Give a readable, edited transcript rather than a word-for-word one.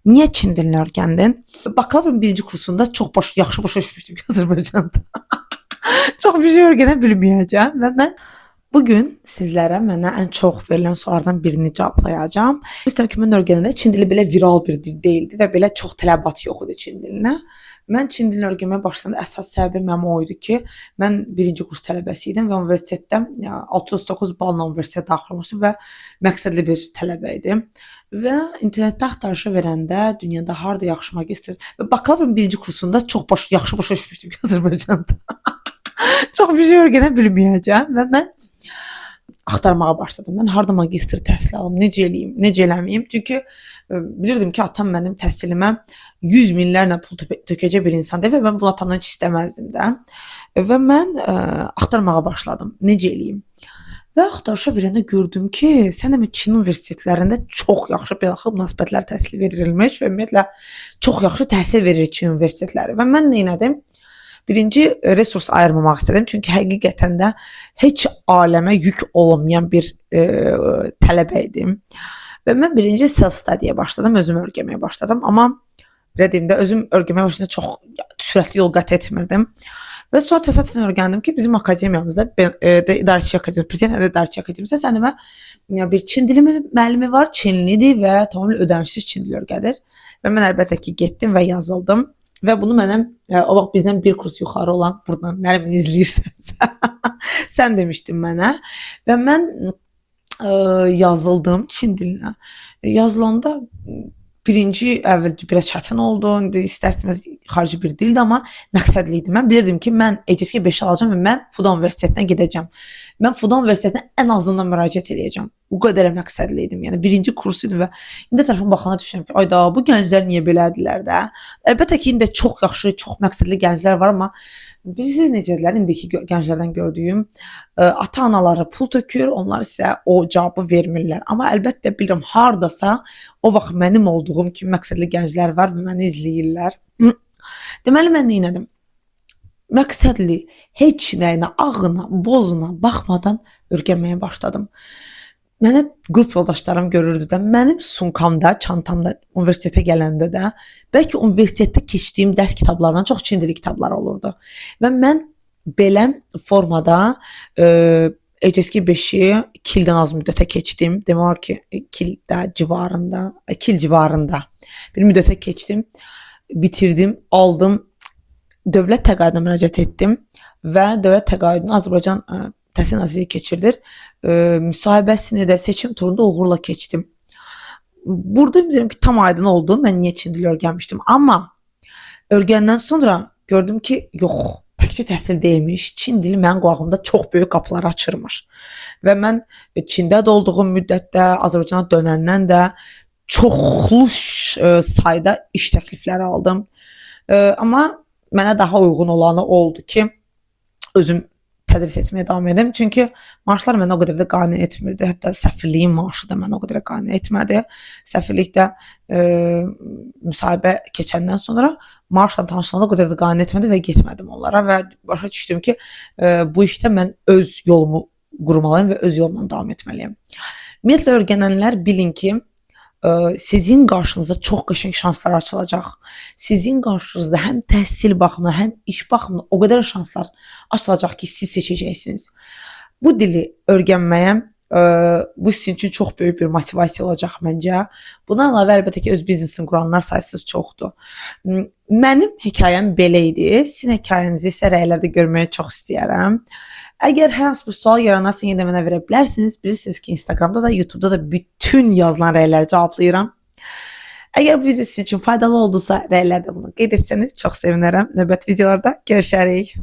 Niyə Çin dilini öyrəndin? Bakalavr birinci kursunda yaxşı başa düşmüşdüm ki, Azərbaycanda çox bir şey öyrənə bilməyəcəm və mən bugün sizlərə mənə ən çox verilən suallardan birini cavablayacağam. İstəyirəm ki, mən öyrənəndə Çin dili belə viral bir dil deyildi və belə çox tələbat yox idi Çin dilinə. Mən Çin dilini öyrənməyə başlayanda əsas səbəbim mənim o idi ki, mən birinci kurs tələbəsi idim və universitetdə 609 balla universitetə daxil olmuşdum və məqsədli bir tələbə idim. Və internetdə axtarışa verəndə dünyada harda yaxşı magistr və bakalavrın birinci kursunda yaxşı başa düşmüşdüm ki, Azərbaycanda çox bir şey öyrənə bilməyəcəm və mən axtarmağa başladım. Mən harda magistr təhsil alım, necə eləyim, necə eləməyim? Çünki bilirdim ki, atam mənim təhsilimə 100 minlərlə pul tökəcək bir insandır və mən bunu atamdan heç istəməzdim də. Və mən axtarmağa başladım. Necə eləyim? Və axtarışa verəndə gördüm ki, sənəmi Çin universitetlərində çox yaxşı beynəlxalq münasibətlər təhsili verilmiş və ümumiyyətlə çox yaxşı təhsil verir Çin universitetləri. Və mən nə etdim? Birinci resurs ayırmamaq istədim. Çünki həqiqətən də heç aləmə yük olmayan bir tələbə idim. Və mən birinci self-study'yə başladım, özümü öyrənməyə başladım. Amma belə deyim də, özüm öyrənməyə başlayanda çox sürətli yol qət etmirdim. Və sonra təsadüfən öyrəndim ki, bizim akademiyamızda, İdarəçilik Akademiyası, Prezident İdarəçilik Akademiyasında sənəmə bir Çin dili müəllimi var, Çinlidir və tamamilə ödənişsiz Çin dili öyrədir. Və mən əlbəttə ki, getdim və yazıldım. Və bunu mənəm, o vaxt bizdən bir kurs yuxarı olan, buradan nərimin izləyirsənsə, sən demişdin mənə. Və mən yazıldım Çin dilinə. Yazılanda birinci əvvəlcə biraz çətin oldu. İstərsiniz xarici bir dildir, amma məqsədli idi. Mən bilirdim ki, mən ECSK 5 alacağam və mən Fudan Universitetinə gedəcəm. Mən Fudan Universitetinə ən azından müraciət edəcəm. Bu qədər məqsədli idim. Yəni birinci kurs idi və indi tərəfə baxana düşünürəm ki, ayda bu gənclər niyə belədirlər də? Əlbəttə ki, indi çox yaxşı, çox məqsədli gənclər var, amma bilirsiniz necədirlər? İndiki gənclərdən gördüyüm ata-anaları pul tökür, onlar isə o cavabı vermirlər. Amma əlbəttə bilirəm, hardasa o vaxt mənim olduğum kimi məqsədli gənclər var və məni izləyirlər. Deməli, mən nə etdim? Məqsədli heç nəyinə, ağına, bozuna baxmadan öyrənməyə başladım. Mənə qrup yoldaşlarım görürdü də, mənim sumkamda, çantamda universitetə gələndə də bəlkə universitetdə keçdiyim dərs kitablarından çox Çin dili kitabları olurdu. Və mən belə formada ECSK 5-i 2 ildən az müddətə keçdim. Demək olar ki, 2 il civarında bir müddətə keçdim. Bitirdim, aldım. Dövlət təqaüdünə müraciət etdim və dövlət təqaüdünü Azərbaycan Təhsil Nazirliyi keçirdir. Müsahibəsini də seçim turunda uğurla keçdim. Burada ümid ki, tam aydın oldu. Mən niyə Çin dili öyrənmişdim. Amma öyrəndən sonra gördüm ki, yox, təkcə təhsil deyilmiş. Çin dili mənim qulağımda çox böyük qapılar açırmış. Və mən Çində də olduğum müddətdə, Azərbaycana dönəndən də çoxlu sayda iş təklifləri aldım. Amma mənə daha uyğun olanı oldu ki, özüm tədris etməyə davam edim. Çünki maaşlar mənə o qədər də qane etmirdi. Hətta səfirliyin maaşı da mənə o qədər qane etmədi. Səfirlikdə müsahibə keçəndən sonra maaşla tanışlanda o qədər də qane etmədi və getmədim onlara. Və başa düşdüm ki, bu işdə mən öz yolumu qurmalıyım və öz yolumdan davam etməliyim. Ümumiyyətlə, öyrənənlər bilin ki, sizin qarşınıza çox qəşəng şanslar açılacaq. Sizin qarşınızda həm təhsil baxımından, həm iş baxımından o qədər şanslar açılacaq ki, siz seçəcəksiniz. Bu dili öyrənməyə bu sizin üçün çox böyük bir motivasiya olacaq məncə. Buna əlavə əlbəttə ki, öz biznesini quranlar sayısız çoxdur. Mənim hekayəm belə idi. Sizin hekayənizi isə rəylərdə görməyə çox istəyərəm. Əgər hər hansı bir sual yaranarsa, yenə də mənə verə bilərsiniz. Bilirsiniz ki, Instagramda da, YouTube'da da bütün yazılan rəyləri cavablayıram. Əgər bu video sizin üçün faydalı oldusa, rəylərdə bunu qeyd etsəniz çox sevinərəm. Növbəti videolarda görüşərik.